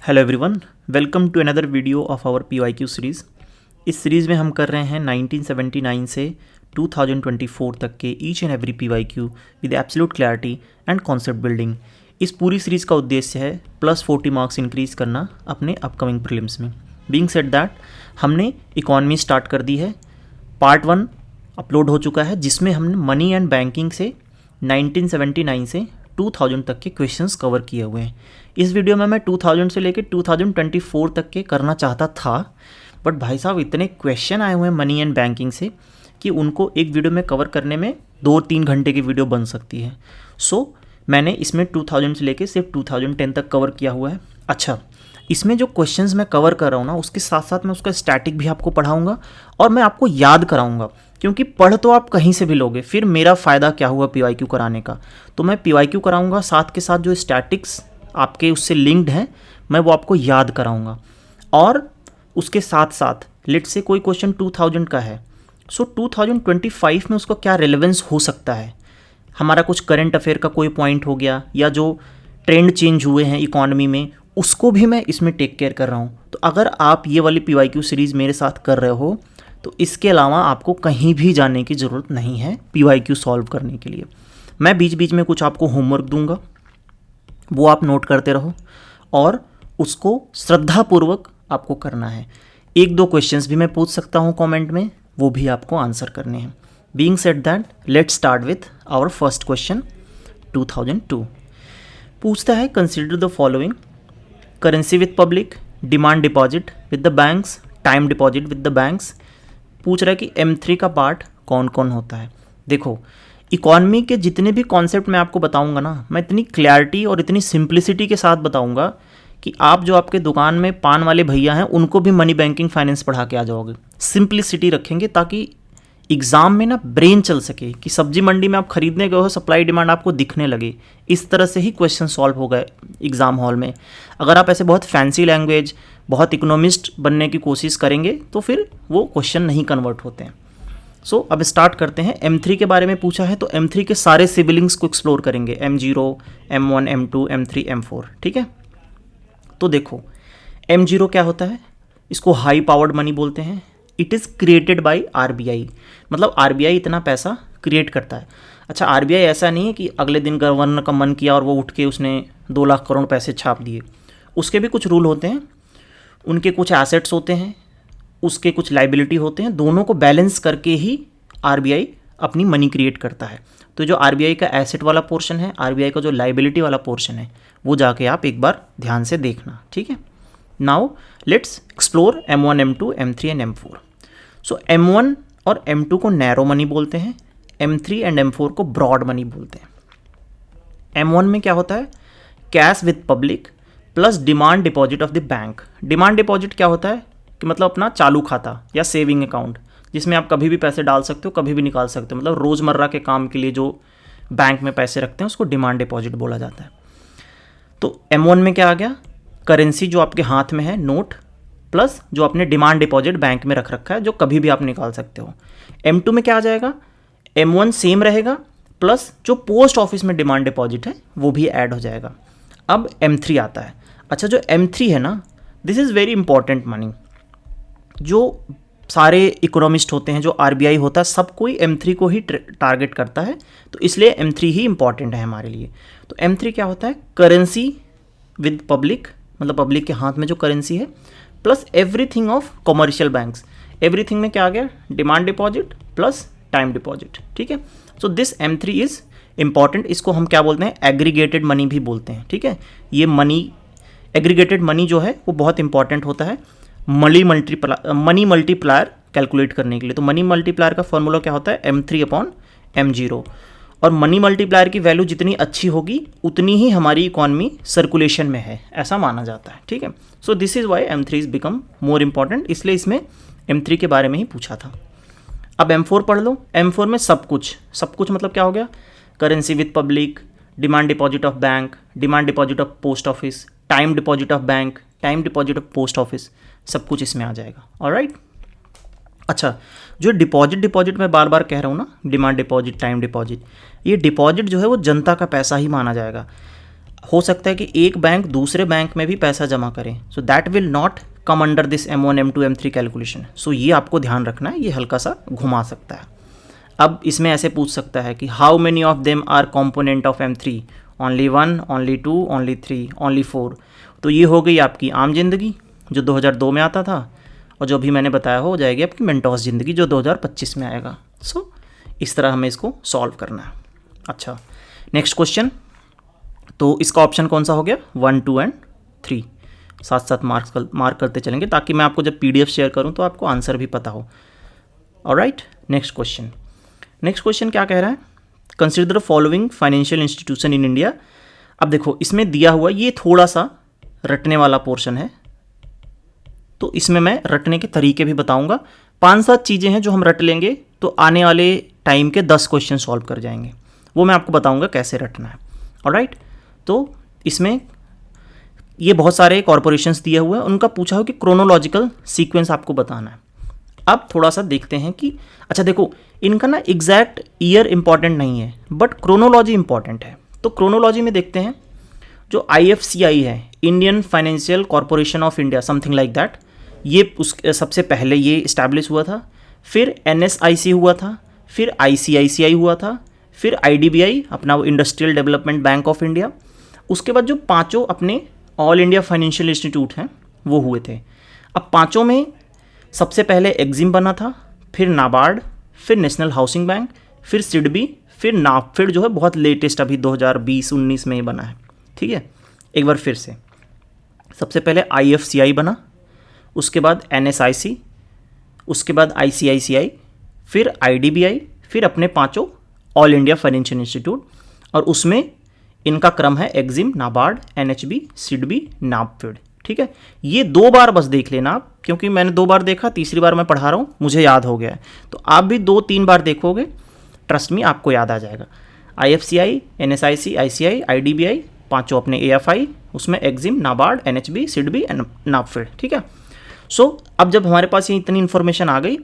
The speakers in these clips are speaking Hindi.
Hello everyone, welcome to another video of our PYQ series. इस सीरीज़ में हम कर रहे हैं 1979 से 2024 तक के each and every PYQ with absolute clarity and concept building. इस पूरी सीरीज़ का उद्देश्य है प्लस 40 मार्क्स इंक्रीज़ करना अपने अपकमिंग प्रीलिम्स में। बीइंग सेड दैट, हमने इकॉनमी स्टार्ट कर दी है। पार्ट 1 अपलोड हो चुका है जिसमें हमने मनी एंड बैंकिंग से 1979 से 2000 तक के क्वेश्चंस कवर किए हुए हैं। इस वीडियो में मैं 2000 से लेकर 2024 तक के करना चाहता था, बट भाई साहब इतने क्वेश्चन आए हुए हैं मनी एंड बैंकिंग से कि उनको एक वीडियो में कवर करने में 2-3 घंटे की वीडियो बन सकती है। सो मैंने इसमें 2000 से लेकर सिर्फ 2010 तक कवर किया हुआ है। अच्छा, इसमें जो क्वेश्चंस मैं कवर कर रहा हूँ ना, उसके साथ साथ मैं उसका स्टैटिक भी आपको पढ़ाऊँगा और मैं आपको याद कराऊँगा, क्योंकि पढ़ तो आप कहीं से भी लोगे, फिर मेरा फ़ायदा क्या हुआ PYQ कराने का। तो मैं PYQ कराऊँगा, साथ के साथ जो स्टैटिक्स आपके उससे लिंक्ड हैं मैं वो आपको याद कराऊँगा। और उसके साथ साथ लेट से कोई क्वेश्चन 2000 का है, सो 2025 में उसका क्या रेलेवेंस हो सकता है, हमारा कुछ करंट अफेयर का कोई पॉइंट हो गया या जो ट्रेंड चेंज हुए हैं इकॉनमी में, उसको भी मैं इसमें टेक केयर कर रहा हूँ। तो अगर आप ये वाली PYQ सीरीज़ मेरे साथ कर रहे हो तो इसके अलावा आपको कहीं भी जाने की ज़रूरत नहीं है PYQ सॉल्व करने के लिए। मैं बीच बीच में कुछ आपको होमवर्क दूंगा, वो आप नोट करते रहो और उसको श्रद्धापूर्वक आपको करना है। 1-2 क्वेश्चंस भी मैं पूछ सकता हूँ कमेंट में, वो भी आपको आंसर करने हैं। Being said that, let's start with our first question. 2002 पूछता है, consider the following: currency with public, demand deposit with the banks, time deposit with the banks. पूछ रहा है कि M3 का पार्ट कौन कौन होता है। देखो, इकॉनमी के जितने भी कॉन्सेप्ट मैं आपको बताऊंगा ना, मैं इतनी क्लैरिटी और इतनी सिंप्लिसिटी के साथ बताऊंगा कि आप जो आपके दुकान में पान वाले भैया हैं उनको भी मनी बैंकिंग फाइनेंस पढ़ा के आ जाओगे। सिंप्लिसिटी रखेंगे ताकि एग्ज़ाम में ना ब्रेन चल सके, कि सब्जी मंडी में आप खरीदने गए हो, सप्लाई डिमांड आपको दिखने लगे। इस तरह से ही क्वेश्चन सॉल्व हो गए एग्ज़ाम हॉल में। अगर आप ऐसे बहुत फैंसी लैंग्वेज, बहुत इकोनॉमिस्ट बनने की कोशिश करेंगे तो फिर वो क्वेश्चन नहीं कन्वर्ट होते हैं। सो अब स्टार्ट करते हैं। M3 के बारे में पूछा है तो M3 के सारे सिबलिंग्स को एक्सप्लोर करेंगे, M0, M1, M2, M3, M4। ठीक है, तो देखो M0 क्या होता है, इसको हाई पावर्ड मनी बोलते हैं। It is created by RBI, मतलब RBI इतना पैसा क्रिएट करता है। अच्छा, RBI ऐसा नहीं है कि अगले दिन गवर्नर का मन किया और वो उठ के उसने 2 लाख करोड़ पैसे छाप दिए। उसके भी कुछ रूल होते हैं, उनके कुछ एसेट्स होते हैं, उसके कुछ लाइबिलिटी होते हैं, दोनों को बैलेंस करके ही RBI अपनी मनी क्रिएट करता है। तो जो RBI का एसेट वाला पोर्शन है, RBI का जो लाइबिलिटी वाला पोर्शन है, वो जाके आप एक बार ध्यान से देखना। ठीक है, now let's explore M1, M2, M3 and M4। So M1 और M2 को नैरो मनी बोलते हैं, M3 एंड M4 को ब्रॉड मनी बोलते हैं। M1 में क्या होता है, cash with public plus demand deposit of the bank. Demand deposit क्या होता है कि मतलब अपना चालू खाता या सेविंग अकाउंट, जिसमें आप कभी भी पैसे डाल सकते हो, कभी भी निकाल सकते हो, मतलब रोज़मर्रा के काम के लिए जो बैंक में पैसे रखते हैं उसको डिमांड डिपॉजिट बोला जाता है। तो M1 में क्या आ गया, करेंसी जो आपके हाथ में है, नोट, प्लस जो आपने डिमांड डिपॉजिट बैंक में रख रखा है जो कभी भी आप निकाल सकते हो। M2 में क्या आ जाएगा, M1 सेम रहेगा प्लस जो पोस्ट ऑफिस में डिमांड डिपॉजिट है वो भी ऐड हो जाएगा। अब M3 आता है। अच्छा, जो M3 है ना, this is very important money. जो सारे इकोनॉमिस्ट होते हैं, जो RBI होता है, सब कोई M3 को ही टारगेट करता है, तो इसलिए M3 ही इंपॉर्टेंट है हमारे लिए। तो M3 क्या होता है, करेंसी विद पब्लिक, मतलब पब्लिक के हाथ में जो करेंसी है, plus everything of commercial banks. Everything में क्या आ गया, demand deposit plus time deposit. ठीक है, so this M3 is important. इसको हम क्या बोलते हैं, एग्रीगेटेड मनी भी बोलते हैं। ठीक है, ये मनी, एग्रीगेटेड मनी जो है वो बहुत इंपॉर्टेंट होता है मनी मल्टीप्लायर कैलकुलेट करने के लिए। तो मनी मल्टीप्लायर का फॉर्मूला क्या होता है, M3/M0। और मनी मल्टीप्लायर की वैल्यू जितनी अच्छी होगी उतनी ही हमारी इकॉनमी सर्कुलेशन में है, ऐसा माना जाता है। ठीक है, so this is why M3 is become more important, इसलिए इसमें M3 के बारे में ही पूछा था। अब M4 पढ़ लो। M4 में सब कुछ मतलब क्या हो गया, currency with public, demand deposit of bank, demand deposit of post office, time deposit of bank, time deposit of post office, सब कुछ इसमें आ जाएगा। ऑलराइट। अच्छा, जो डिपॉजिट मैं बार बार कह रहा हूँ ना, डिमांड डिपॉजिट, टाइम डिपॉजिट, ये डिपॉजिट जो है वो जनता का पैसा ही माना जाएगा। हो सकता है कि एक बैंक दूसरे बैंक में भी पैसा जमा करे, so that will not come under this M1 M2 M3 calculation. So ये आपको ध्यान रखना है, ये हल्का सा घुमा सकता है। अब इसमें ऐसे पूछ सकता है कि how many of them are component of M3, only 1, only 2, only 3, only 4। तो ये हो गई आपकी आम जिंदगी जो 2002 में आता था, और जो अभी मैंने बताया हो जाएगी आपकी मेंटोस जिंदगी जो 2025 में आएगा। सो इस तरह हमें इसको सॉल्व करना है। अच्छा, नेक्स्ट क्वेश्चन। तो इसका ऑप्शन कौन सा हो गया? 1, 2 एंड 3। साथ साथ मार्क करते चलेंगे ताकि मैं आपको जब PDF शेयर करूं तो आपको आंसर भी पता हो। Alright, next question. Next question क्या कह रहा है? Consider the following financial institution in India. अब देखो इसमें दिया हुआ ये थोड़ा सा रटने वाला पोर्शन है, तो इसमें मैं रटने के तरीके भी बताऊंगा। 5-7 चीज़ें हैं जो हम रट लेंगे तो आने वाले टाइम के 10 क्वेश्चन सॉल्व कर जाएंगे, वो मैं आपको बताऊंगा कैसे रटना है। ऑलराइट, तो इसमें ये बहुत सारे कॉर्पोरेशंस दिए हुए हैं, उनका पूछा हो कि क्रोनोलॉजिकल सीक्वेंस आपको बताना है। अब थोड़ा सा देखते हैं कि अच्छा देखो इनका ना एग्जैक्ट ईयर इंपॉर्टेंट नहीं है बट क्रोनोलॉजी इंपॉर्टेंट है। तो क्रोनोलॉजी में देखते हैं जो IFCI है, Indian financial corporation of India, something like that, ये सबसे पहले ये इस्टेब्लिश हुआ था, फिर NSIC हुआ था, फिर ICICI हुआ था, फिर IDBI अपना वो industrial development bank of India. उसके बाद जो पांचों अपने ऑल इंडिया फाइनेंशियल इंस्टीट्यूट हैं वो हुए थे। अब पांचों में सबसे पहले एग्जिम बना था, फिर नाबार्ड, फिर नेशनल हाउसिंग बैंक, फिर सिडबी, फिर नाफेड जो है बहुत लेटेस्ट अभी 2020-19 में ही बना है। ठीक है, एक बार फिर से, सबसे पहले IFCI बना, उसके बाद NSIC, उसके बाद ICICI, फिर IDBI, फिर अपने पांचों ऑल इंडिया फाइनेंशियल इंस्टीट्यूट, और उसमें इनका क्रम है एग्जिम, नाबार्ड, NHB, सिडबी, नाफेड। ठीक है, ये 2 बार बस देख लेना आप, क्योंकि मैंने 2 बार देखा, तीसरी बार मैं पढ़ा रहा हूँ, मुझे याद हो गया है। तो आप भी 2-3 बार देखोगे, ट्रस्ट मी आपको याद आ जाएगा। IFCI, NSIC, ICI, IDBI, पांचों अपने AFI, उसमें EXIM, NABARD, NHB, SIDBI and NAFED. ठीक है, सो अब जब हमारे पास ये इतनी इन्फॉर्मेशन आ गई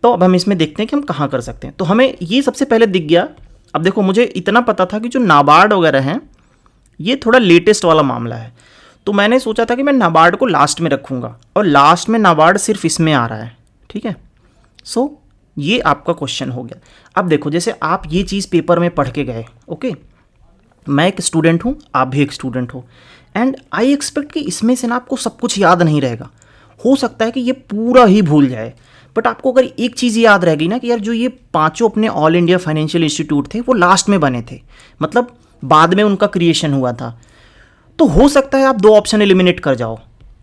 तो अब हम इसमें देखते हैं कि हम कहाँ कर सकते हैं। तो हमें ये सबसे पहले दिख गया। अब देखो मुझे इतना पता था कि जो नाबार्ड वगैरह हैं ये थोड़ा लेटेस्ट वाला मामला है, तो मैंने सोचा था कि मैं नाबार्ड को लास्ट में रखूँगा, और लास्ट में नाबार्ड सिर्फ इसमें आ रहा है। ठीक है, सो ये आपका क्वेश्चन हो गया। अब देखो जैसे आप ये चीज़ पेपर में पढ़ के गए, ओके, मैं एक स्टूडेंट हूँ, आप भी एक स्टूडेंट हो, एंड आई एक्सपेक्ट कि इसमें से ना आपको सब कुछ याद नहीं रहेगा। हो सकता है कि ये पूरा ही भूल जाए, बट आपको अगर एक चीज़ याद रह गई ना कि यार जो ये पांचों अपने ऑल इंडिया फाइनेंशियल इंस्टीट्यूट थे वो लास्ट में बने थे, मतलब बाद में उनका क्रिएशन हुआ था, तो हो सकता है आप 2 ऑप्शन एलिमिनेट कर जाओ।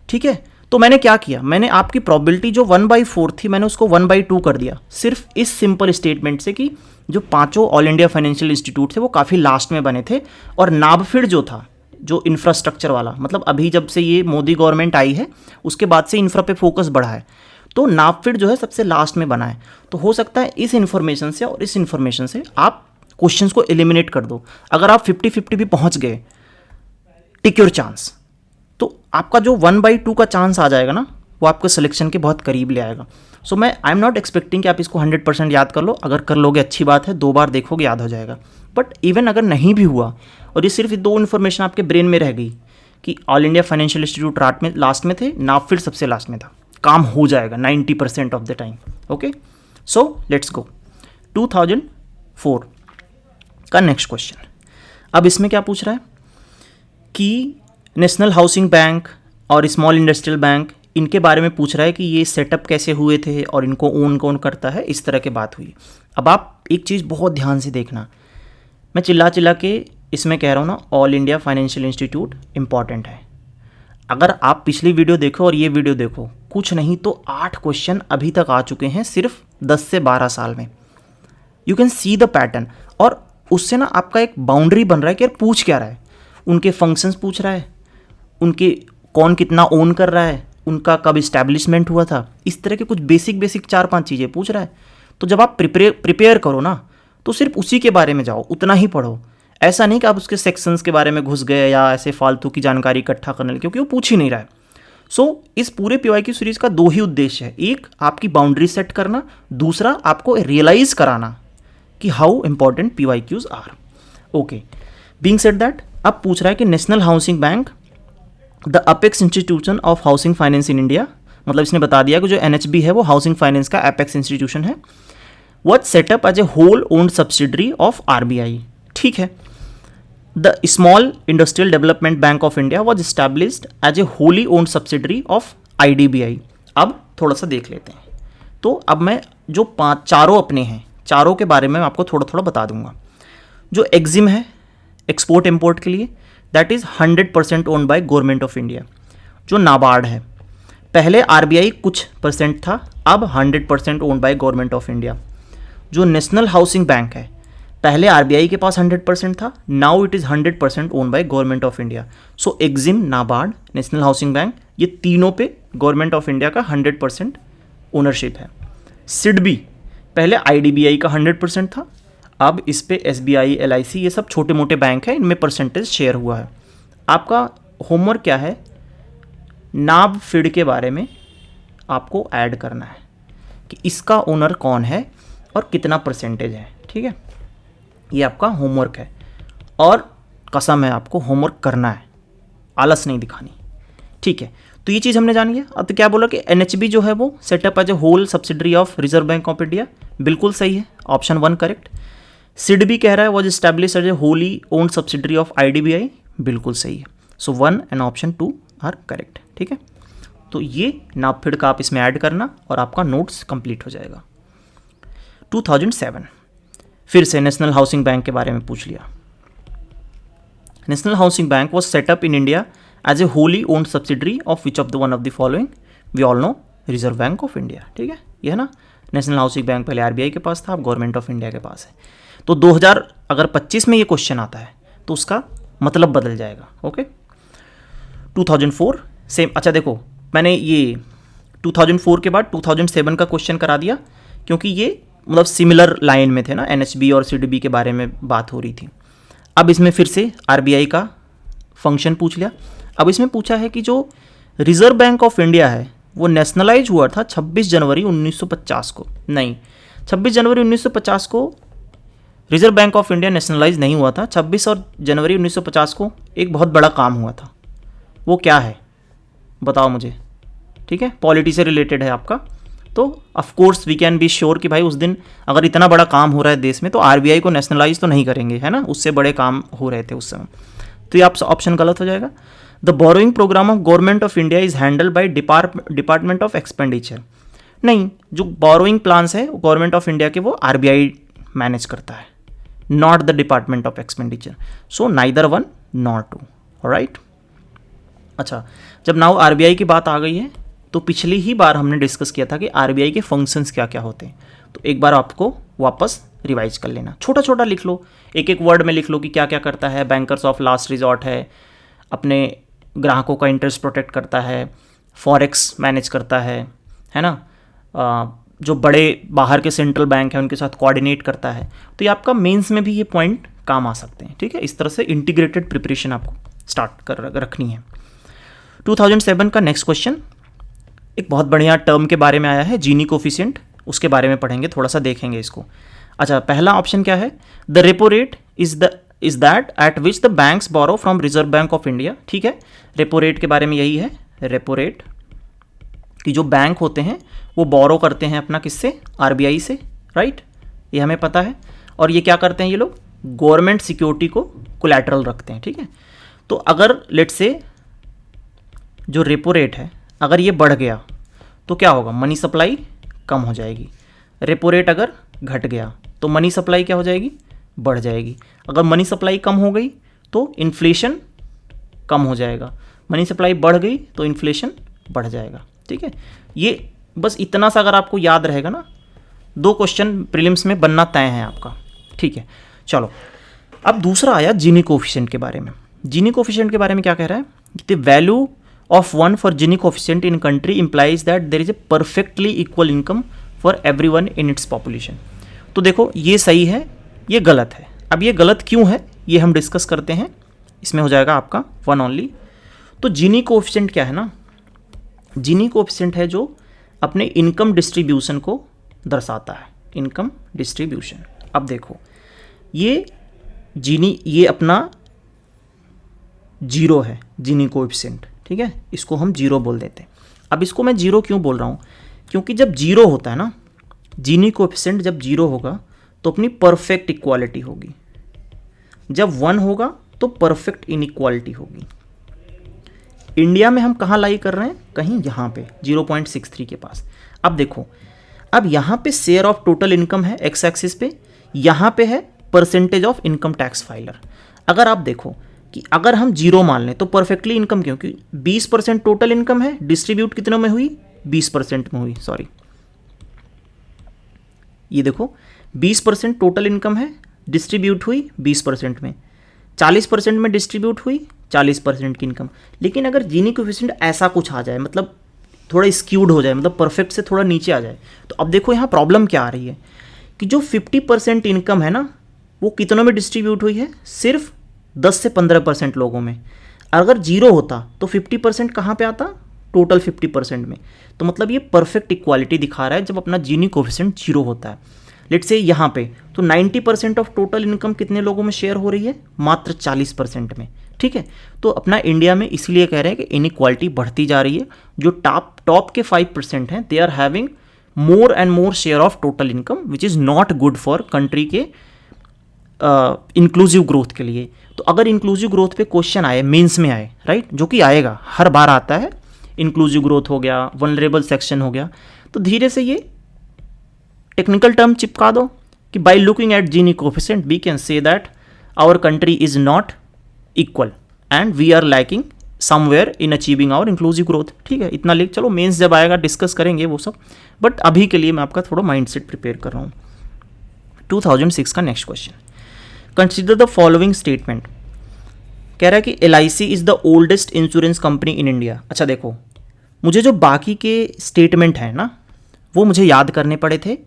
ठीक है, तो मैंने क्या किया, मैंने आपकी प्रोबेबिलिटी जो 1/4 थी मैंने उसको 1/2 कर दिया, सिर्फ इस सिंपल स्टेटमेंट से कि जो पांचों ऑल इंडिया फाइनेंशियल इंस्टीट्यूट थे वो काफ़ी लास्ट में बने थे, और नाबफिड जो था जो इंफ्रास्ट्रक्चर वाला, मतलब अभी जब से ये मोदी गवर्नमेंट आई है उसके बाद से इंफ्रा पे फोकस बढ़ा है, तो नाबफिड जो है सबसे लास्ट में बना है। तो हो सकता है इस इन्फॉर्मेशन से और इस इन्फॉर्मेशन से आप क्वेश्चंस को एलिमिनेट कर दो। अगर आप 50-50 भी पहुंच गए, टेक योर चांस, तो आपका जो 1/2 का चांस आ जाएगा ना वो आपको सिलेक्शन के बहुत करीब ले आएगा। सो मैं आई एम नॉट एक्सपेक्टिंग कि आप इसको 100% याद कर लो, अगर कर लोगे अच्छी बात है, 2 बार देखोगे याद हो जाएगा। बट इवन अगर नहीं भी हुआ और ये सिर्फ 2 इन्फॉर्मेशन आपके ब्रेन में रह गई कि all India financial institute last में थे, नाफिड सबसे लास्ट में था, काम हो जाएगा 90% of the time. Okay, so let's go 2004 का नेक्स्ट क्वेश्चन। अब इसमें क्या पूछ रहा है कि नेशनल हाउसिंग बैंक और स्मॉल इंडस्ट्रियल बैंक, इनके बारे में पूछ रहा है कि ये सेटअप कैसे हुए थे और इनको ओन कौन करता है, इस तरह की बात हुई। अब आप एक चीज़ बहुत ध्यान से देखना, मैं चिल्ला चिल्ला के इसमें कह रहा हूँ ना, all India financial institute important है। अगर आप पिछली वीडियो देखो और ये वीडियो देखो, कुछ नहीं तो 8 क्वेश्चन अभी तक आ चुके हैं सिर्फ 10 से 12 साल में। You can see the pattern, और उससे ना आपका एक बाउंड्री बन रहा है कि यार पूछ क्या रहा है। उनके फंक्शंस पूछ रहा है, उनके कौन कितना ओन कर रहा है, उनका कब इस्टेब्लिशमेंट हुआ था, इस तरह के कुछ बेसिक 4-5 चीज़ें पूछ रहा है। तो जब आप प्रिपेयर करो ना तो सिर्फ उसी के बारे में जाओ, उतना ही पढ़ो। ऐसा नहीं कि आप उसके सेक्शंस के बारे में घुस गए या ऐसे फालतू की जानकारी इकट्ठा करने लगे, क्योंकि वो पूछ ही नहीं रहा है। सो इस पूरे PYQ सीरीज़ का 2 ही उद्देश्य है, एक आपकी बाउंड्री सेट करना, दूसरा आपको रियलाइज़ कराना कि how important PYQs are. Okay, being said that अब पूछ रहा है कि national housing bank the apex institution of housing finance in India, मतलब इसने बता दिया कि जो NHB है वो हाउसिंग फाइनेंस का अपेक्स इंस्टीट्यूशन है। What set up as a whole owned subsidiary of RBI, ठीक है। The small industrial development bank of India was established as a wholly owned subsidiary of IDBI। अब थोड़ा सा देख लेते हैं। तो अब मैं जो चारों अपने हैं, चारों के बारे में आपको थोड़ा थोड़ा बता दूंगा। जो एक्जिम है एक्सपोर्ट इम्पोर्ट के लिए, that is 100% owned by government of India. जो नाबार्ड है, पहले RBI कुछ परसेंट था, अब 100% owned by government of India. जो नेशनल हाउसिंग बैंक है, पहले RBI के पास 100% था, now it is 100% owned by government of India. So EXIM, NABARD, national housing bank, ये तीनों पे गवर्नमेंट ऑफ इंडिया का 100% ओनरशिप है। SIDBI पहले IDBI का 100% था, अब इस पे SBI, LIC, ये सब छोटे मोटे बैंक हैं, इनमें परसेंटेज शेयर हुआ है। आपका होमवर्क क्या है, नाब फिड के बारे में आपको ऐड करना है कि इसका ओनर कौन है और कितना परसेंटेज है, ठीक है। ये आपका होमवर्क है और कसम है आपको होमवर्क करना है, आलस नहीं दिखानी, ठीक है। तो ये चीज़ हमने जानी है। अब तो क्या बोला कि NHB जो है वो set up as a whole subsidiary of reserve bank of India, बिल्कुल सही है, ऑप्शन 1 करेक्ट। SIDBI कह रहा है was establish as a wholly owned subsidiary of IDBI, बिल्कुल सही है। So 1 and option 2 are correct, ठीक है। तो ये नापफिड का आप इसमें ऐड करना और आपका नोट्स कंप्लीट हो जाएगा। 2007 फिर से नेशनल हाउसिंग बैंक के बारे में पूछ लिया। National housing bank was set up in India as a wholly owned subsidiary of which of the one of the following, we all know reserve bank of India, ठीक है। ये है ना, नेशनल हाउसिंग बैंक पहले RBI के पास था, अब गवर्नमेंट ऑफ इंडिया के पास है। तो 2025 में ये क्वेश्चन आता है तो उसका मतलब बदल जाएगा, ओके। 2004 सेम, अच्छा देखो मैंने ये 2004 के बाद 2007 का क्वेश्चन करा दिया क्योंकि ये मतलब सिमिलर लाइन में थे ना, NHB और SIDBI के बारे में बात हो रही थी। अब इसमें फिर से RBI का फंक्शन पूछ लिया। अब इसमें पूछा है कि जो रिजर्व बैंक ऑफ इंडिया है वो नेशनलाइज हुआ था 26 जनवरी 1950 को, नहीं 26 जनवरी 1950 को reserve bank of India nationalise नहीं हुआ था। 26 और जनवरी 1950 को एक बहुत बड़ा काम हुआ था, वो क्या है बताओ मुझे, ठीक है। पॉलिटी से रिलेटेड है आपका, तो of course we can be sure कि भाई उस दिन अगर इतना बड़ा काम हो रहा है देश में तो RBI को नेशनलाइज तो नहीं करेंगे, है ना, उससे बड़े काम हो रहे थे उस समय। तो ये आप ऑप्शन गलत हो जाएगा। The borrowing programme of government of India is handled by department of expenditure, नहीं, जो बोरोइंग प्लान्स है गवर्नमेंट ऑफ इंडिया के वो RBI मैनेज करता है, not the department of expenditure. So neither 1 not 2, alright. अच्छा, जब नाउ RBI की बात आ गई है तो पिछली ही बार हमने डिस्कस किया था कि RBI के फंक्शंस क्या क्या होते हैं, तो एक बार आपको वापस रिवाइज कर लेना, छोटा छोटा लिख लो, एक एक वर्ड में लिख लो कि क्या क्या करता है। बैंकर्स ऑफ लास्ट रिजॉर्ट है, अपने ग्राहकों का इंटरेस्ट प्रोटेक्ट करता है, फॉरेक्स मैनेज करता है ना, जो बड़े बाहर के सेंट्रल बैंक हैं उनके साथ कोऑर्डिनेट करता है। तो ये आपका मेंस में भी ये पॉइंट काम आ सकते हैं, ठीक है। इस तरह से इंटीग्रेटेड प्रिपरेशन आपको स्टार्ट कर रखनी है। 2007 का नेक्स्ट क्वेश्चन एक बहुत बढ़िया टर्म के बारे में आया है, जीनी कोफिशिएंट, उसके बारे में पढ़ेंगे, थोड़ा सा देखेंगे इसको। अच्छा, पहला ऑप्शन क्या है, the repo rate is that at which the banks borrow from reserve bank of India, ठीक है। रेपो रेट के बारे में यही है, रेपो रेट कि जो बैंक होते हैं वो बोरो करते हैं अपना किससे, RBI से, राइट, ये हमें पता है। और ये क्या करते हैं, ये लोग गवर्नमेंट सिक्योरिटी को कोलैटरल रखते हैं, ठीक है। तो अगर लेट से जो रेपो रेट है अगर ये बढ़ गया तो क्या होगा, मनी सप्लाई कम हो जाएगी। रेपो रेट अगर घट गया तो मनी सप्लाई क्या हो जाएगी, बढ़ जाएगी। अगर मनी सप्लाई कम हो गई तो इन्फ्लेशन कम हो जाएगा, मनी सप्लाई बढ़ गई तो इन्फ्लेशन बढ़ जाएगा, ठीक है। ये बस इतना सा अगर आपको याद रहेगा ना, 2 क्वेश्चन प्रीलिम्स में बनना तय है आपका, ठीक है। चलो, अब दूसरा आया जीनी कोफिशिएंट के बारे में। जीनी कोफिशिएंट के बारे में क्या कह रहा है, the value of 1 for Gini coefficient in country implies that there is a perfectly equal income for everyone in its population। तो देखो ये सही है, ये गलत है। अब ये गलत क्यों है ये हम डिस्कस करते हैं, इसमें हो जाएगा आपका 1 ओनली। तो जीनी कोएफिशिएंट क्या है ना, जीनी कोएफिशिएंट है जो अपने इनकम डिस्ट्रीब्यूशन को दर्शाता है, इनकम डिस्ट्रीब्यूशन। अब देखो ये जीनी, ये अपना जीरो है जीनी कोएफिशिएंट, ठीक है, इसको हम जीरो बोल देते हैं। अब इसको मैं जीरो क्यों बोल रहा हूँ, क्योंकि जब जीरो होता है ना, जीनी कोएफिशिएंट जब जीरो होगा तो अपनी परफेक्ट इक्वालिटी होगी, जब वन होगा तो परफेक्ट इनइक्वालिटी होगी। इंडिया में हम कहाँ लाई कर रहे हैं, कहीं यहाँ पे 0.63 के पास। अब देखो, अब यहाँ पे शेयर ऑफ टोटल इनकम है एक्स एक्सिस पे, यहाँ पे है percentage of income tax filer. अगर आप देखो कि अगर हम जीरो मान लें तो परफेक्टली इनकम, क्योंकि 20% टोटल इनकम है, डिस्ट्रीब्यूट कितनों में हुई, 20% में हुई, सॉरी ये देखो 20% टोटल इनकम है, डिस्ट्रीब्यूट हुई 20% में, 40% में डिस्ट्रीब्यूट हुई 40% की इनकम। लेकिन अगर जीनी कोएफिशिएंट ऐसा कुछ आ जाए, मतलब थोड़ा स्क्यूड हो जाए, मतलब परफेक्ट से थोड़ा नीचे आ जाए, तो अब देखो यहाँ प्रॉब्लम क्या आ रही है कि जो 50% इनकम है ना, वो कितनों में डिस्ट्रीब्यूट हुई है, सिर्फ 10 से 15% लोगों में। अगर जीरो होता तो 50% कहाँ पे आता, टोटल 50% में। तो मतलब ये परफेक्ट इक्वालिटी दिखा रहा है जब अपना जीनी कोएफिशिएंट जीरो होता है। लेट्स से यहाँ पे तो 90% ऑफ टोटल इनकम कितने लोगों में शेयर हो रही है, मात्र 40% में, ठीक है। तो अपना इंडिया में इसलिए कह रहे हैं कि इनइक्वालिटी बढ़ती जा रही है। जो टॉप के 5% हैं, they are having more and more share of total income, which is not good for country के इंक्लूसिव ग्रोथ के लिए। तो अगर इंक्लूसिव ग्रोथ पे क्वेश्चन आए, मेंस में आए, राइट, जो कि आएगा, हर बार आता है, इंक्लूसिव ग्रोथ हो गया, वनरेबल सेक्शन हो गया, तो धीरे से ये टेक्निकल टर्म चिपका दो कि by looking at Gini coefficient we can say that our country is not equal and we are lacking somewhere in achieving our inclusive growth. ठीक है, इतना लिख, चलो मेंस जब आएगा डिस्कस करेंगे वो सब, बट अभी के लिए मैं आपका थोड़ा माइंडसेट प्रिपेयर कर रहा हूँ। 2006 का next question, consider the following statement. कह रहा है कि LIC is the oldest insurance company in India. अच्छा देखो, मुझे जो बाकी के स्टेटमेंट हैं ना, वो मुझे याद करने पड़े थे,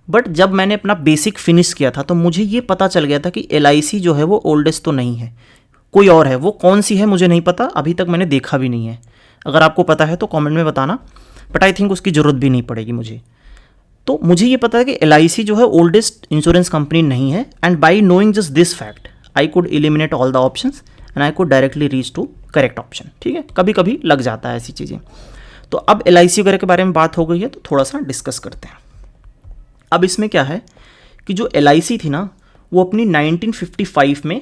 बट जब मैंने अपना बेसिक फिनिश किया था तो मुझे ये पता चल गया था कि LIC जो है वो ओल्डेस्ट तो नहीं है, कोई और है। वो कौन सी है मुझे नहीं पता, अभी तक मैंने देखा भी नहीं है। अगर आपको पता है तो कमेंट में बताना, बट आई थिंक उसकी ज़रूरत भी नहीं पड़ेगी मुझे। तो मुझे ये पता है कि LIC जो है ओल्डेस्ट इंश्योरेंस कंपनी नहीं है, and by knowing just this fact I could eliminate all the options and I could directly reach to correct option. ठीक है, कभी कभी लग जाता है ऐसी चीज़ें। तो अब LIC वगैरह के बारे में बात हो गई है तो थोड़ा सा डिस्कस करते हैं। अब इसमें क्या है कि जो LIC थी ना, वो अपनी 1955 में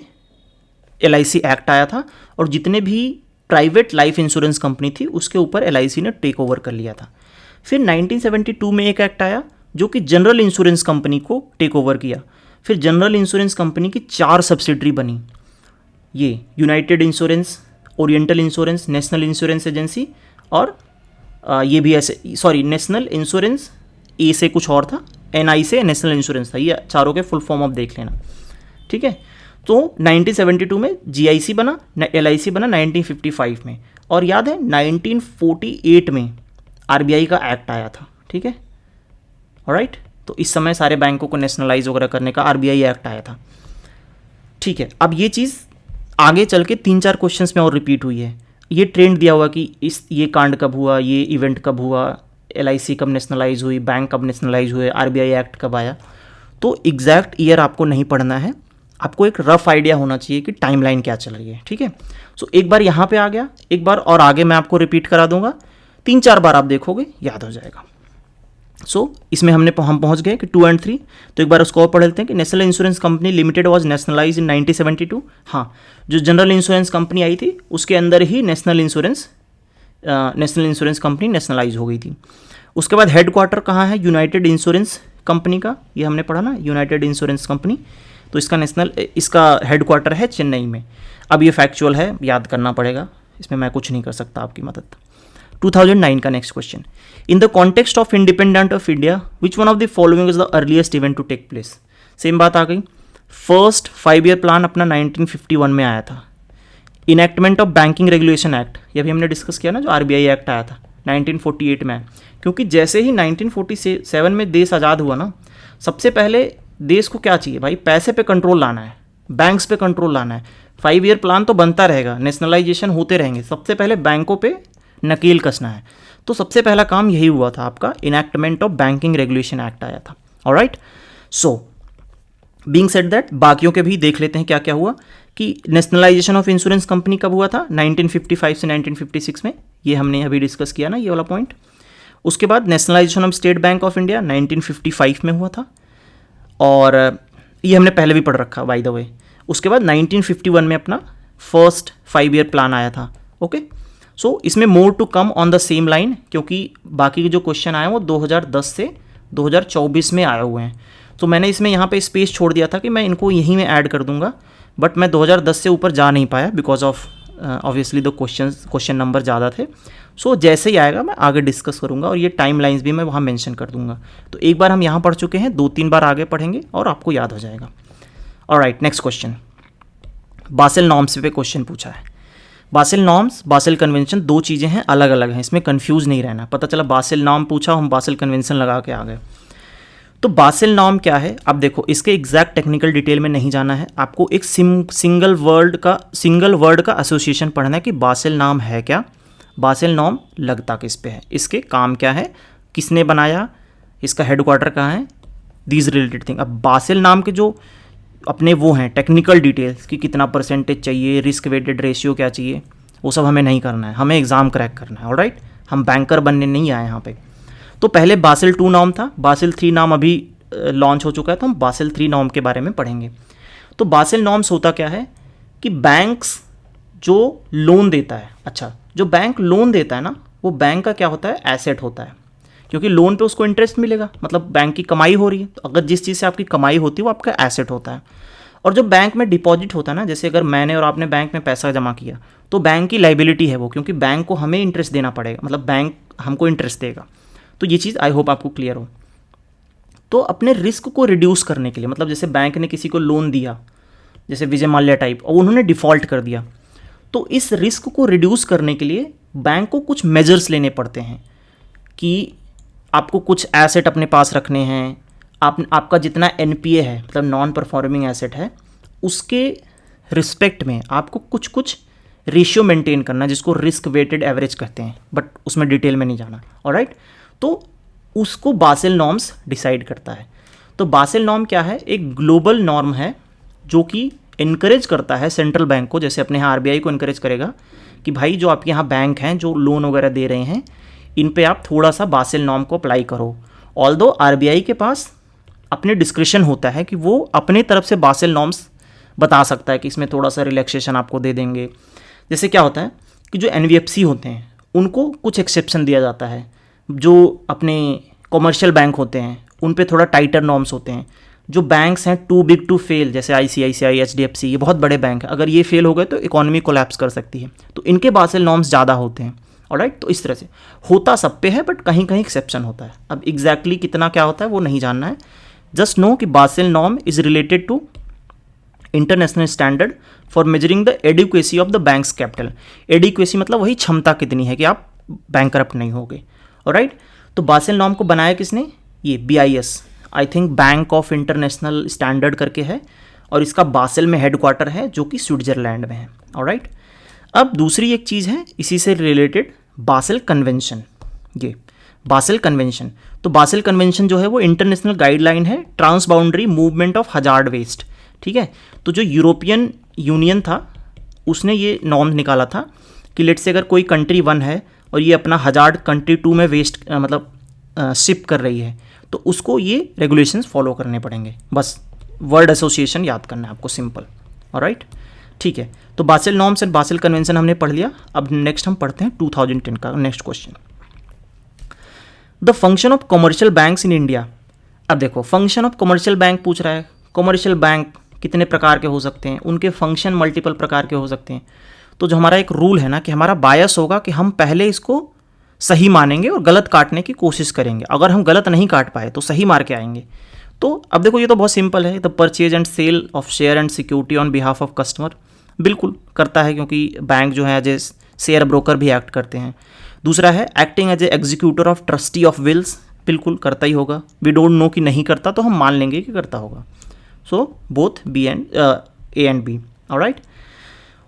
LIC एक्ट आया था, और जितने भी प्राइवेट लाइफ इंश्योरेंस कंपनी थी उसके ऊपर LIC ने टेक ओवर कर लिया था। फिर 1972 में एक एक्ट आया जो कि जनरल इंश्योरेंस कंपनी को टेक ओवर किया। फिर जनरल इंश्योरेंस कंपनी की 4 सब्सिडरी बनी, ये United insurance, oriental insurance, national insurance agency, और ये भी ऐसे, सॉरी, नेशनल इंश्योरेंस ए से कुछ और था, NI से नेशनल इंश्योरेंस था। ये चारों के फुल फॉर्म आप देख लेना। ठीक है, तो 1972 में GIC बना, LIC बना 1955 में, और याद है 1948 में RBI का एक्ट आया था। ठीक है, ऑलराइट, तो इस समय सारे बैंकों को नेशनलाइज वगैरह करने का RBI एक्ट आया था। ठीक है, अब ये चीज़ आगे चल के 3-4 क्वेश्चंस में और रिपीट हुई है। ये ट्रेंड दिया हुआ कि ये कांड कब हुआ, ये इवेंट कब हुआ, LIC कब नेशनलाइज हुई, बैंक कब नेशनलाइज हुए, RBI एक्ट कब आया। तो एग्जैक्ट ईयर आपको नहीं पढ़ना है, आपको एक रफ आइडिया होना चाहिए कि टाइमलाइन क्या चल रही है। ठीक है, सो एक बार यहाँ पे आ गया, एक बार और आगे मैं आपको रिपीट करा दूंगा, 3-4 बार आप देखोगे याद हो जाएगा। सो इसमें हम पहुंच गए कि 2 और 3। तो एक बार उसको और पढ़ लेते हैं कि national insurance company limited was nationalise इन 1972। हाँ, जो जनरल इंश्योरेंस कंपनी आई थी उसके अंदर ही नेशनल इंश्योरेंस कंपनी नेशनलाइज हो गई थी। उसके बाद हेडक्वार्टर कहाँ है, यूनाइटेड इंश्योरेंस कंपनी का, ये हमने पढ़ा ना, यूनाइटेड इंश्योरेंस कंपनी। तो इसका हेडक्वार्टर है चेन्नई में। अब ये फैक्चुअल है, याद करना पड़ेगा, इसमें मैं कुछ नहीं कर सकता आपकी मदद। 2009 का next question, in the context of independent of India which one of the following is the earliest event to take place. Same बात आ गई। फर्स्ट 5 ईयर प्लान अपना 1951 में आया था। Enactment of banking regulation act, ये भी हमने डिस्कस किया ना, जो RBI एक्ट आया था 1948 में। क्योंकि जैसे ही 1947 में देश आज़ाद हुआ ना, सबसे पहले देश को क्या चाहिए भाई, पैसे पे कंट्रोल लाना है, बैंक्स पे कंट्रोल लाना है। 5 ईयर प्लान तो बनता रहेगा, नेशनलाइजेशन होते रहेंगे, सबसे पहले बैंकों पे नकेल कसना है। तो सबसे पहला काम यही हुआ था, आपका enactment of banking regulation act आया था। Alright, so being said that, बाकियों के भी देख लेते हैं क्या क्या हुआ। कि नेशनलाइजेशन ऑफ इंश्योरेंस कंपनी कब हुआ था, 1955 से 1956 में, ये हमने अभी डिस्कस किया ना, ये वाला पॉइंट। उसके बाद nationalisation of state bank of India 1955 में हुआ था, और ये हमने पहले भी पढ़ रखा बाय द वे। उसके बाद 1951 में अपना फर्स्ट 5 ईयर प्लान आया था। ओके, सो इसमें more to come on the same line, क्योंकि बाकी के जो क्वेश्चन आए वो 2010 से 2024 में आए हुए हैं। तो मैंने इसमें यहाँ पे स्पेस छोड़ दिया था कि मैं इनको यहीं में ऐड कर दूंगा, बट मैं 2010 से ऊपर जा नहीं पाया because of obviously the question number ज़्यादा थे। सो जैसे ही आएगा मैं आगे डिस्कस करूंगा, और ये टाइम लाइन्स भी मैं वहाँ मेंशन कर दूंगा। तो एक बार हम यहाँ पढ़ चुके हैं, 2-3 बार आगे पढ़ेंगे और आपको याद हो जाएगा। Alright, next question, Basel norms पे क्वेश्चन पूछा है। बासेल नॉर्म्स, बासेल कन्वेंशन, दो चीज़ें हैं, अलग अलग हैं, इसमें कंफ्यूज नहीं रहना। पता चला बासेल नॉर्म पूछा, हम बासेल कन्वेंशन लगा के आ गए। तो बासेल नॉर्म क्या है, अब देखो इसके एग्जैक्ट टेक्निकल डिटेल में नहीं जाना है, आपको एक सिंगल वर्ड का एसोसिएशन पढ़ना है कि बासेल नॉर्म है क्या, बासेल नॉर्म लगता किस पे है, इसके काम क्या है, किसने बनाया, इसका हेडक्वार्टर कहाँ है, दीज रिलेटेड थिंग। अब बासेल नॉर्म के जो अपने वो हैं टेक्निकल डिटेल्स कि कितना परसेंटेज चाहिए, रिस्क वेटेड रेशियो क्या चाहिए, वो सब हमें नहीं करना है, हमें एग्ज़ाम क्रैक करना है। ऑलराइट, हम बैंकर बनने नहीं आए यहाँ पे। तो पहले बासेल 2 नॉर्म था, बासेल 3 नॉर्म अभी लॉन्च हो चुका है, तो हम बासेल 3 नॉर्म के बारे में पढ़ेंगे। तो बासेल नॉर्म्स होता क्या है कि बैंक्स जो लोन देता है, अच्छा जो बैंक लोन देता है ना, वो बैंक का क्या होता है, एसेट होता है, क्योंकि लोन पे उसको इंटरेस्ट मिलेगा, मतलब बैंक की कमाई हो रही है। तो अगर जिस चीज़ से आपकी कमाई होती है वो आपका एसेट होता है। और जो बैंक में डिपॉजिट होता है ना, जैसे अगर मैंने और आपने बैंक में पैसा जमा किया तो बैंक की लाइबिलिटी है वो, क्योंकि बैंक को हमें इंटरेस्ट देना पड़ेगा, मतलब बैंक हमको इंटरेस्ट देगा। तो ये चीज़ आई होप आपको क्लियर हो। तो अपने रिस्क को रिड्यूस करने के लिए, मतलब जैसे बैंक ने किसी को लोन दिया, जैसे विजय माल्या टाइप, और उन्होंने डिफ़ॉल्ट कर दिया, तो इस रिस्क को रिड्यूस करने के लिए बैंक को कुछ मेजर्स लेने पड़ते हैं कि आपको कुछ एसेट अपने पास रखने हैं, आपका जितना NPA है, मतलब नॉन परफॉर्मिंग एसेट है, उसके रिस्पेक्ट में आपको कुछ रेशियो मेंटेन करना, जिसको रिस्क वेटेड एवरेज कहते हैं, बट उसमें डिटेल में नहीं जाना। ऑलराइट, तो उसको बासेल नॉर्म्स डिसाइड करता है। तो बासेल नॉर्म क्या है, एक ग्लोबल नॉर्म है जो कि इनकरेज करता है सेंट्रल बैंक को, जैसे अपने यहाँ RBI को इनकरेज करेगा कि भाई जो आपके यहाँ बैंक हैं जो लोन वगैरह दे रहे हैं, इन पे आप थोड़ा सा बासेल नॉर्म को अप्लाई करो। ऑल्दो RBI के पास अपने डिस्क्रिप्शन होता है कि वो अपने तरफ से बासेल नॉर्म्स बता सकता है कि इसमें थोड़ा सा रिलैक्सेशन आपको दे देंगे। जैसे क्या होता है कि जो NBFC होते हैं उनको कुछ एक्सेप्शन दिया जाता है, जो अपने कॉमर्शियल बैंक होते हैं उन पे थोड़ा टाइटर नॉर्म्स होते हैं। जो बैंक्स हैं टू बिग टू फेल, जैसे ICICI, HDFC, ये बहुत बड़े बैंक हैं, अगर ये फेल हो गए तो इकोनॉमी कोलैप्स कर सकती है, तो इनके बासेल नॉर्म्स ज़्यादा होते हैं। ऑलराइट, तो इस तरह से होता सब पे है, बट कहीं कहीं एक्सेप्शन होता है। अब एग्जैक्टली कितना क्या होता है वो नहीं जानना है, जस्ट नो कि Basel norm is related to international standard for measuring the adequacy of the banks capital. Adequacy मतलब वही क्षमता कितनी है कि आप बैंकरप्ट नहीं होगे। ऑलराइट, तो बासेल नॉर्म को बनाया किसने, ये BIS, I think bank of international standard करके है, और इसका बासेल में हेडक्वार्टर है जो कि स्विट्जरलैंड में है। ऑलराइट, अब दूसरी एक चीज़ है इसी से रिलेटेड, बासेल कन्वेंशन। ये बासेल कन्वेंशन, तो बासेल कन्वेंशन जो है वो इंटरनेशनल गाइडलाइन है transboundary movement of hazard waste. ठीक है, तो जो यूरोपियन यूनियन था उसने ये नॉर्म निकाला था कि लेट से अगर कोई कंट्री 1 है और ये अपना हजार्ड कंट्री 2 में वेस्ट मतलब शिप कर रही है, तो उसको ये रेगुलेशंस फॉलो करने पड़ेंगे। बस वर्ड एसोसिएशन याद करना है आपको, सिंपल। ऑलराइट, ठीक है, तो Basel norms and Basel convention हमने पढ़ लिया। अब नेक्स्ट हम पढ़ते हैं 2010 का next question, the function of commercial banks in India. अब देखो फंक्शन ऑफ कमर्शियल बैंक पूछ रहा है, कमर्शियल बैंक कितने प्रकार के हो सकते हैं, उनके फंक्शन मल्टीपल प्रकार के हो सकते हैं। तो जो हमारा एक रूल है ना कि हमारा बायस होगा कि हम पहले इसको सही मानेंगे और गलत काटने की कोशिश करेंगे, अगर हम गलत नहीं काट पाए तो सही मार के आएंगे। तो अब देखो ये तो बहुत सिंपल है, the purchase and sale of share and security on behalf of customer, बिल्कुल करता है क्योंकि बैंक जो है एज ए शेयर ब्रोकर भी एक्ट करते हैं। दूसरा है acting as a executor of trustee of wills, बिल्कुल करता ही होगा, वी डोंट नो कि नहीं करता तो हम मान लेंगे कि करता होगा। So both A and B। Alright,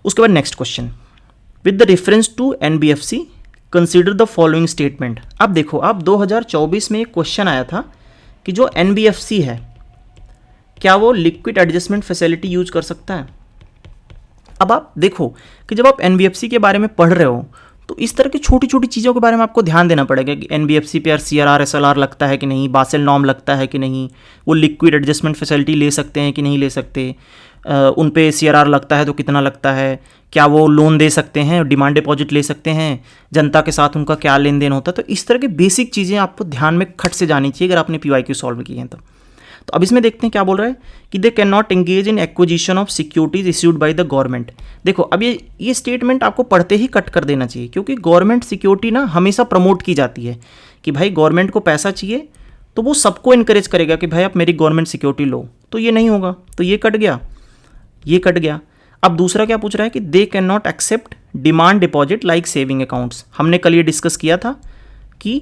उसके बाद next question, with the reference to NBFC consider the following statement. अब देखो अब 2024 में एक क्वेश्चन आया था कि जो NBFC है क्या वो लिक्विड एडजस्टमेंट फैसिलिटी यूज कर सकता है। अब आप देखो कि जब आप एनबीएफसी के बारे में पढ़ रहे हो तो इस तरह की छोटी छोटी चीज़ों के बारे में आपको ध्यान देना पड़ेगा कि एनबीएफसी पे यार सीआरआर एसएलआर लगता है कि नहीं, बासेल नॉर्म लगता है कि नहीं, वो लिक्विड एडजस्टमेंट फैसिलिटी ले सकते हैं कि नहीं ले सकते, उन पे सीआरआर लगता है तो कितना लगता है, क्या वो लोन दे सकते हैं, डिमांड डिपॉजिट ले सकते हैं, जनता के साथ उनका क्या लेन देन होता है। तो इस तरह की बेसिक चीज़ें आपको ध्यान में खट से जानी चाहिए अगर आपने पीवाईक्यू सॉल्व किए हैं तो अब इसमें देखते हैं क्या बोल रहा है कि they can not engage in acquisition of securities issued by the government. देखो अब ये स्टेटमेंट आपको पढ़ते ही कट कर देना चाहिए, क्योंकि गवर्नमेंट सिक्योरिटी ना हमेशा प्रमोट की जाती है कि भाई गवर्नमेंट को पैसा चाहिए तो वो सबको इनकरेज करेगा कि भाई आप मेरी गवर्नमेंट सिक्योरिटी लो, तो ये नहीं होगा, तो ये कट गया, ये कट गया। अब दूसरा क्या पूछ रहा है कि they can not accept demand deposit like saving accounts. हमने कल ये डिस्कस किया था कि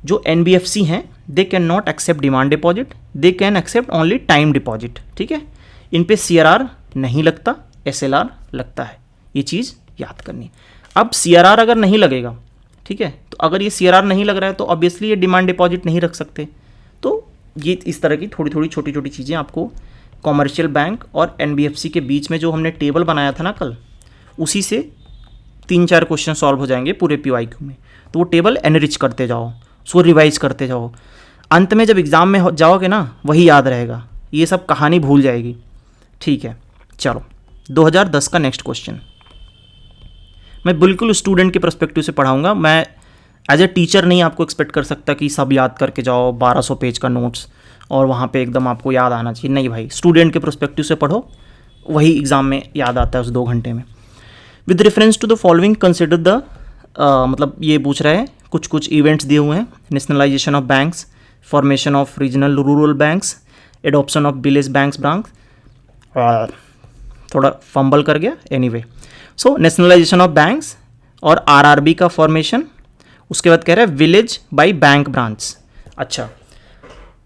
जो एनबीएफसी हैं they can not accept demand deposit, they can accept only time deposit. ठीक है, इन पे सीआरआर नहीं लगता, एसएलआर लगता है, ये चीज़ याद करनी है। अब सीआरआर अगर नहीं लगेगा, ठीक है, तो अगर ये सीआरआर नहीं लग रहा है तो ऑब्वियसली ये डिमांड डिपॉजिट नहीं रख सकते। तो ये इस तरह की थोड़ी थोड़ी छोटी छोटी चीज़ें आपको कॉमर्शियल बैंक और एनबीएफसी के बीच में जो हमने टेबल बनाया था ना कल, उसी से 3-4 क्वेश्चन सॉल्व हो जाएंगे पूरे पीवाईक्यू में। तो वो टेबल एनरिच करते जाओ, उसको रिवाइज करते जाओ, अंत में जब एग्ज़ाम में जाओगे ना वही याद रहेगा, ये सब कहानी भूल जाएगी। ठीक है, चलो 2010 का नेक्स्ट क्वेश्चन मैं बिल्कुल स्टूडेंट के पर्सपेक्टिव से पढ़ाऊंगा। मैं एज ए टीचर नहीं आपको एक्सपेक्ट कर सकता कि सब याद करके जाओ 1200 पेज का नोट्स और वहाँ पे एकदम आपको याद आना चाहिए, नहीं भाई, स्टूडेंट के पर्सपेक्टिव से पढ़ो, वही एग्ज़ाम में याद आता है उस 2 घंटे में। With reference to the following consider the मतलब ये पूछ रहा है, कुछ इवेंट्स दिए हुए हैं, nationalisation of banks, formation of regional rural banks, adoption of village banks branch, थोड़ा फंबल कर गया, anyway. So nationalisation of banks और आरआरबी का फॉर्मेशन, उसके बाद कह रहा है विलेज बाय बैंक ब्रांच। अच्छा,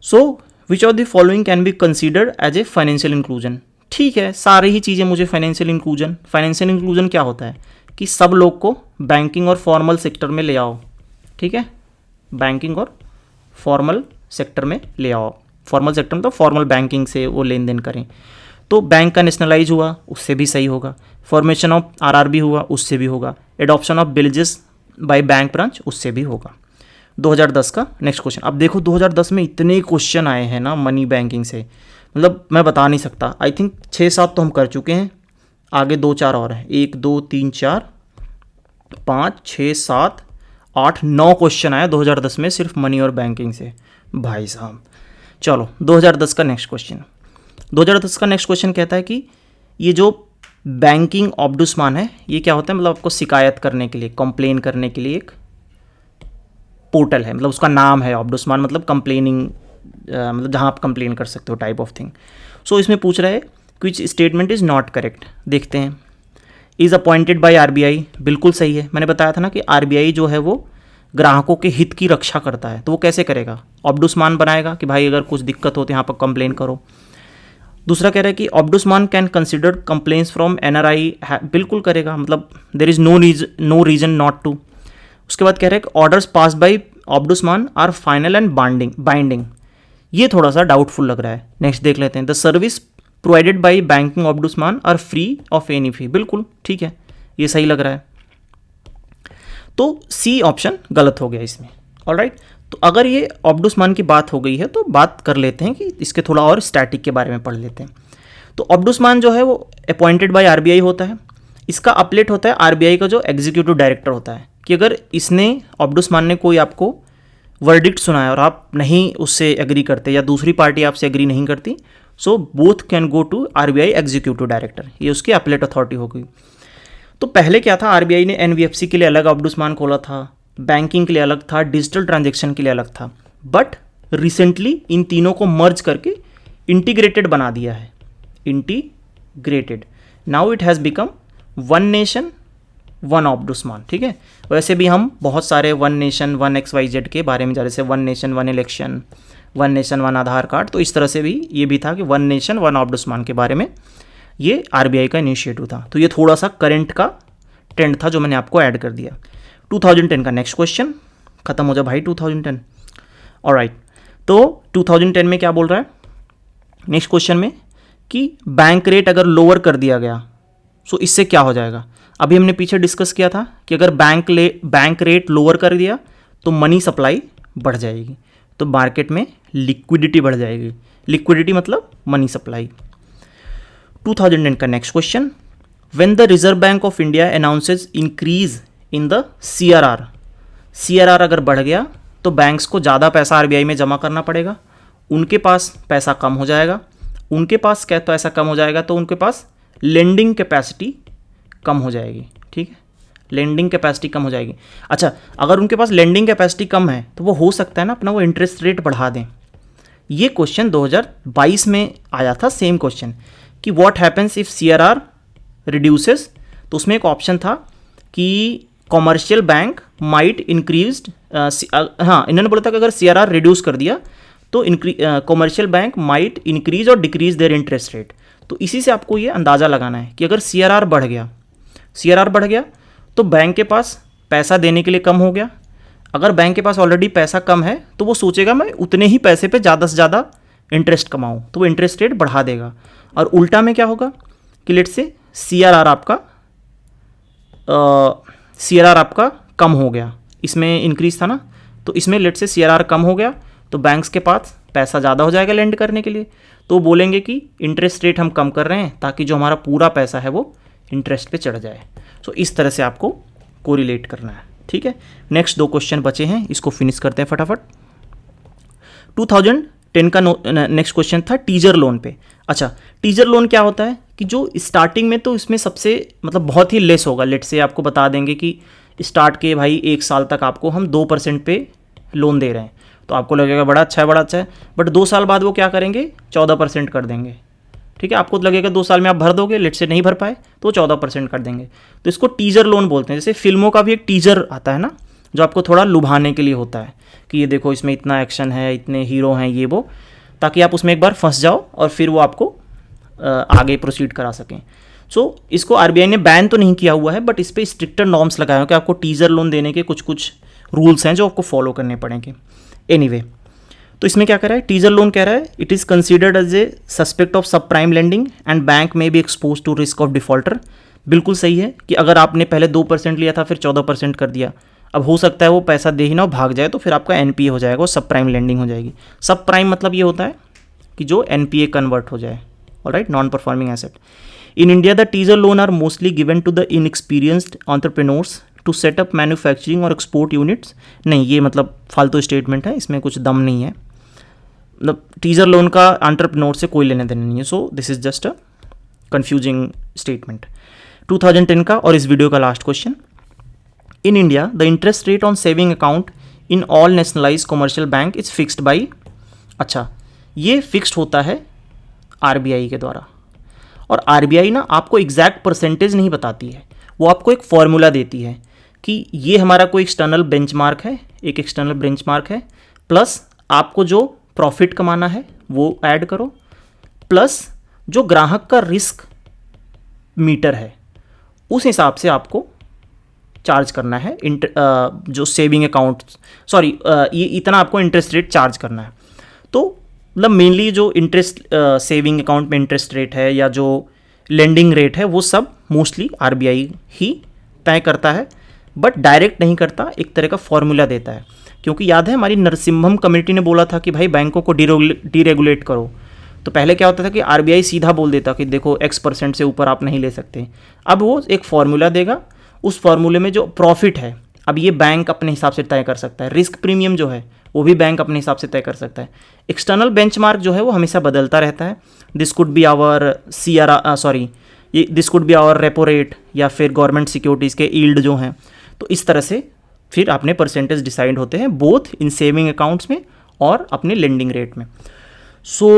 so which of the following can be considered as a financial inclusion. ठीक है, सारी ही चीज़ें मुझे फाइनेंशियल इंक्लूजन क्या होता है कि सब लोग को बैंकिंग और फॉर्मल सेक्टर में ले आओ। ठीक है, बैंकिंग और फॉर्मल सेक्टर में ले आओ, फॉर्मल सेक्टर में तो फॉर्मल बैंकिंग से वो लेन देन करें। तो बैंक का नेशनलाइज हुआ, उससे भी सही होगा, फॉर्मेशन ऑफ आरआरबी हुआ, उससे भी होगा, adoption of villages bye bank branch, उससे भी होगा। 2010 का नेक्स्ट क्वेश्चन। अब देखो 2010 में इतने क्वेश्चन आए हैं ना मनी बैंकिंग से, मतलब मैं बता नहीं सकता। आई थिंक 6-7 तो हम कर चुके हैं, आगे 2-4 और हैं, 1 2 3 4 5 6 7 8 9 क्वेश्चन आया 2010 में सिर्फ मनी और बैंकिंग से, भाई साहब। चलो 2010 का नेक्स्ट क्वेश्चन। 2010 का नेक्स्ट क्वेश्चन कहता है कि ये जो बैंकिंग ऑब्डुस्मान है ये क्या होता है, मतलब आपको शिकायत करने के लिए, कंप्लेन करने के लिए एक पोर्टल है, मतलब उसका नाम है ऑब्डुस्मान, मतलब कंप्लेनिंग, मतलब जहाँ आप कंप्लेन कर सकते हो, टाइप ऑफ थिंग। सो इसमें पूछ रहा है which statement is not correct. देखते हैं, इज़ अपॉइंटेड बाय आरबीआई, बिल्कुल सही है। मैंने बताया था ना कि आरबीआई जो है वो ग्राहकों के हित की रक्षा करता है, तो वो कैसे करेगा, ऑब्डुस्मान बनाएगा कि भाई अगर कुछ दिक्कत हो तो यहाँ पर कंप्लेन करो। दूसरा कह रहा है कि ombudsman can consider complaints from NRI, बिल्कुल करेगा, मतलब there is no reason not to. उसके बाद कह रहा है कि orders pass by ombudsman are final and binding, ये थोड़ा सा डाउटफुल लग रहा है। नेक्स्ट देख लेते हैं, the service provided by banking ombudsman are free of any fee, बिल्कुल ठीक है, ये सही लग रहा है। तो सी ऑप्शन गलत हो गया इसमें। ऑलराइट, तो अगर ये ऑब्डुस्मान की बात हो गई है तो बात कर लेते हैं कि इसके थोड़ा और स्टैटिक के बारे में पढ़ लेते हैं। तो ऑब्डुस्मान जो है वो अपॉइंटेड बाय आरबीआई होता है, इसका अपलेट होता है आरबीआई का जो एग्जीक्यूटिव डायरेक्टर होता है, कि अगर इसने ऑब्डुस्मान ने कोई आपको वर्डिक्ट सुनाया और आप नहीं उससे एग्री करते या दूसरी पार्टी आपसे एग्री नहीं करती, so both can go to RBI executive director, ये उसकी अपलेट अथॉरिटी हो गई। तो पहले क्या था, आरबीआई ने एनबीएफसी के लिए अलग ऑब्डुस्मान खोला था, बैंकिंग के लिए अलग था, डिजिटल ट्रांजैक्शन के लिए अलग था, बट रिसेंटली इन तीनों को मर्ज करके इंटीग्रेटेड बना दिया है, integrated. Now it has become one nation one ombudsman. ठीक है, वैसे भी हम बहुत सारे वन नेशन वन XYZ के बारे में जा रहे, जैसे one nation one election, one nation one Aadhaar card, तो इस तरह से भी ये भी था कि वन नेशन वन ऑब्डुस्मान के बारे में ये आरबीआई का इनिशिएटिव था। तो ये थोड़ा सा करंट का ट्रेंड था जो मैंने आपको ऐड कर दिया। 2010 का नेक्स्ट क्वेश्चन, खत्म हो जाए भाई 2010। ऑलराइट, तो 2010 में क्या बोल रहा है नेक्स्ट क्वेश्चन में कि बैंक रेट अगर लोअर कर दिया गया सो इससे क्या हो जाएगा, अभी हमने पीछे डिस्कस किया था कि अगर बैंक रेट लोअर कर दिया तो मनी सप्लाई बढ़ जाएगी, तो मार्केट में लिक्विडिटी बढ़ जाएगी। लिक्विडिटी मतलब मनी सप्लाई। 2010 का next question, when the reserve bank of India announces increase in the CRR, CRR अगर बढ़ गया तो बैंक्स को ज़्यादा पैसा आरबीआई में जमा करना पड़ेगा, उनके पास पैसा कम हो जाएगा, उनके पास क्या पैसा कम हो जाएगा तो उनके पास लेंडिंग कैपेसिटी कम हो जाएगी। ठीक है, लेंडिंग कैपेसिटी कम हो जाएगी। अच्छा, अगर उनके पास लेंडिंग कैपेसिटी कम है तो वो हो सकता है ना अपना वो इंटरेस्ट रेट बढ़ा दें। ये क्वेश्चन 2022 में आया था, सेम क्वेश्चन कि what happens if CRR reduces, तो उसमें एक ऑप्शन था कि कॉमर्शियल बैंक माइट इंक्रीज, हाँ इन्होंने बोला था कि अगर सीआरआर रिड्यूस कर दिया तो कॉमर्शियल बैंक माइट इंक्रीज और डिक्रीज देयर इंटरेस्ट रेट। तो इसी से आपको ये अंदाज़ा लगाना है कि अगर सीआरआर बढ़ गया तो बैंक के पास पैसा देने के लिए कम हो गया। अगर बैंक के पास ऑलरेडी पैसा कम है तो वो सोचेगा मैं उतने ही पैसे पे ज़्यादा से ज़्यादा इंटरेस्ट कमाऊँ, तो वो इंटरेस्ट रेट बढ़ा देगा। और उल्टा में क्या होगा कि लेट से सीआरआर आपका कम हो गया, इसमें इंक्रीज था ना, तो इसमें लेट से सीआरआर कम हो गया तो बैंक्स के पास पैसा ज़्यादा हो जाएगा लेंड करने के लिए, तो बोलेंगे कि इंटरेस्ट रेट हम कम कर रहे हैं ताकि जो हमारा पूरा पैसा है वो इंटरेस्ट पे चढ़ जाए। सो इस तरह से आपको कोरिलेट करना है। ठीक है, नेक्स्ट 2 क्वेश्चन बचे हैं, इसको फिनिश करते हैं फटाफट। 2010 का नेक्स्ट क्वेश्चन था टीजर लोन पे। अच्छा, टीजर लोन क्या होता है कि जो स्टार्टिंग में तो इसमें सबसे मतलब बहुत ही लेस होगा। लेट से आपको बता देंगे कि स्टार्ट के भाई 1 साल तक आपको हम 2% पे लोन दे रहे हैं, तो आपको लगेगा बड़ा अच्छा है, बट 2 साल बाद वो क्या करेंगे 14% कर देंगे। ठीक है, आपको लगेगा 2 साल में आप भर दोगे, लेट से नहीं भर पाए तो 14% कर देंगे, तो इसको टीजर लोन बोलते हैं। जैसे फिल्मों का भी एक टीजर आता है ना, जो आपको थोड़ा लुभाने के लिए होता है कि ये देखो इसमें इतना एक्शन है, इतने हीरो हैं, ये वो, ताकि आप उसमें एक बार फंस जाओ और फिर वो आपको आगे प्रोसीड करा सकें। सो इसको आरबीआई ने बैन तो नहीं किया हुआ है, बट इस पर स्ट्रिक्टर नॉर्म्स लगाए हैं कि आपको टीजर लोन देने के कुछ रूल्स हैं जो आपको फॉलो करने पड़ेंगे। एनीवे, तो इसमें क्या कह रहा है, टीजर लोन कह रहा है it is considered as a suspect of subprime lending and bank में be expose to risk of defaulter. बिल्कुल सही है कि अगर आपने पहले 2% लिया था फिर 14% कर दिया, अब हो सकता है वो पैसा दे ही ना भाग जाए, तो फिर आपका एनपीए हो जाएगा, सब प्राइम लेंडिंग हो जाएगी। सब प्राइम मतलब ये होता है कि जो एनपीए कन्वर्ट हो जाए, alright, non performing asset. In India the teaser loan are mostly given to the inexperienced entrepreneurs to setup manufacturing और एक्सपोर्ट यूनिट्स। नहीं, ये मतलब फालतू स्टेटमेंट है, इसमें कुछ दम नहीं है। मतलब टीजर लोन का एंटरप्रेन्योर से कोई लेने देने नहीं है, so this is just a confusing statement. 2010 का और इस वीडियो का last question, in India the interest rate on saving account in all nationalise commercial bank is fixed by. अच्छा, ये फिक्स्ड होता है आरबीआई के द्वारा, और आरबीआई ना आपको एग्जैक्ट परसेंटेज नहीं बताती है, वो आपको एक फॉर्मूला देती है कि ये हमारा कोई एक्सटर्नल बेंचमार्क है, एक एक्सटर्नल बेंचमार्क है, प्लस आपको जो प्रॉफिट कमाना है वो ऐड करो, प्लस जो ग्राहक का रिस्क मीटर है उस हिसाब से आपको चार्ज करना है जो सेविंग अकाउंट, ये इतना आपको इंटरेस्ट रेट चार्ज करना है। तो मतलब मेनली जो इंटरेस्ट सेविंग अकाउंट में इंटरेस्ट रेट है या जो लेंडिंग रेट है वो सब मोस्टली आरबीआई ही तय करता है, बट डायरेक्ट नहीं करता, एक तरह का फॉर्मूला देता है। क्योंकि याद है हमारी नरसिम्हम कमेटी ने बोला था कि भाई बैंकों को डीरेगुलेट करो, तो पहले क्या होता था कि आरबीआई सीधा बोल देता कि देखो X% से ऊपर आप नहीं ले सकते। अब वो एक फॉर्मूला देगा, उस फॉर्मूले में जो प्रॉफिट है अब ये बैंक अपने हिसाब से तय कर सकता है, रिस्क प्रीमियम जो है वो भी बैंक अपने हिसाब से तय कर सकता है। एक्सटर्नल बेंचमार्क जो है वो हमेशा बदलता रहता है, this could be our this could be our repo rate या फिर गवर्नमेंट सिक्योरिटीज़ के यील्ड जो हैं। तो इस तरह से फिर अपने परसेंटेज डिसाइड होते हैं बोथ इन सेविंग अकाउंट्स में और अपने लेंडिंग रेट में। सो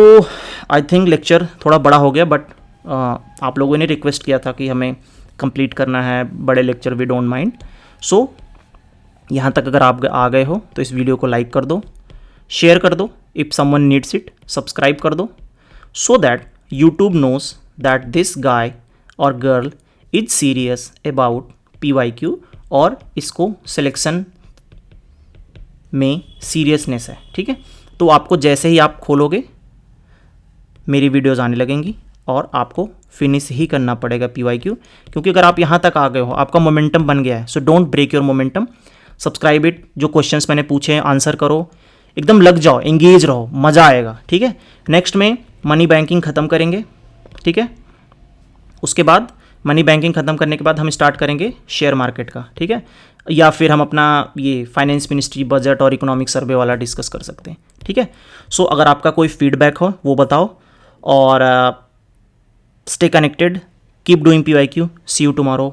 आई थिंक लेक्चर थोड़ा बड़ा हो गया, बट आप लोगों ने रिक्वेस्ट किया था कि हमें कंप्लीट करना है बड़े लेक्चर, वी डोंट माइंड। सो यहाँ तक अगर आप आ गए हो तो इस वीडियो को लाइक कर दो, शेयर कर दो, if someone needs it subscribe कर दो, so that YouTube knows that this guy और girl is serious about PYQ और इसको सिलेक्शन में सीरियसनेस है। ठीक है, तो आपको जैसे ही आप खोलोगे मेरी वीडियोज़ आने लगेंगी, और आपको फिनिश ही करना पड़ेगा PYQ, क्योंकि अगर आप यहाँ तक आ गए हो, आपका मोमेंटम बन गया है, so don't break your momentum, subscribe it. जो क्वेश्चंस मैंने पूछे हैं आंसर करो, एकदम लग जाओ, एंगेज रहो, मज़ा आएगा, ठीक है। नेक्स्ट में मनी बैंकिंग ख़त्म करेंगे, ठीक है। उसके बाद मनी बैंकिंग ख़त्म करने के बाद हम स्टार्ट करेंगे शेयर मार्केट का, ठीक है, या फिर हम अपना ये फाइनेंस मिनिस्ट्री बजट और इकोनॉमिक सर्वे वाला डिस्कस कर सकते हैं, ठीक है। सो अगर आपका कोई फीडबैक हो वो बताओ, और stay connected, keep doing PYQ, see you tomorrow.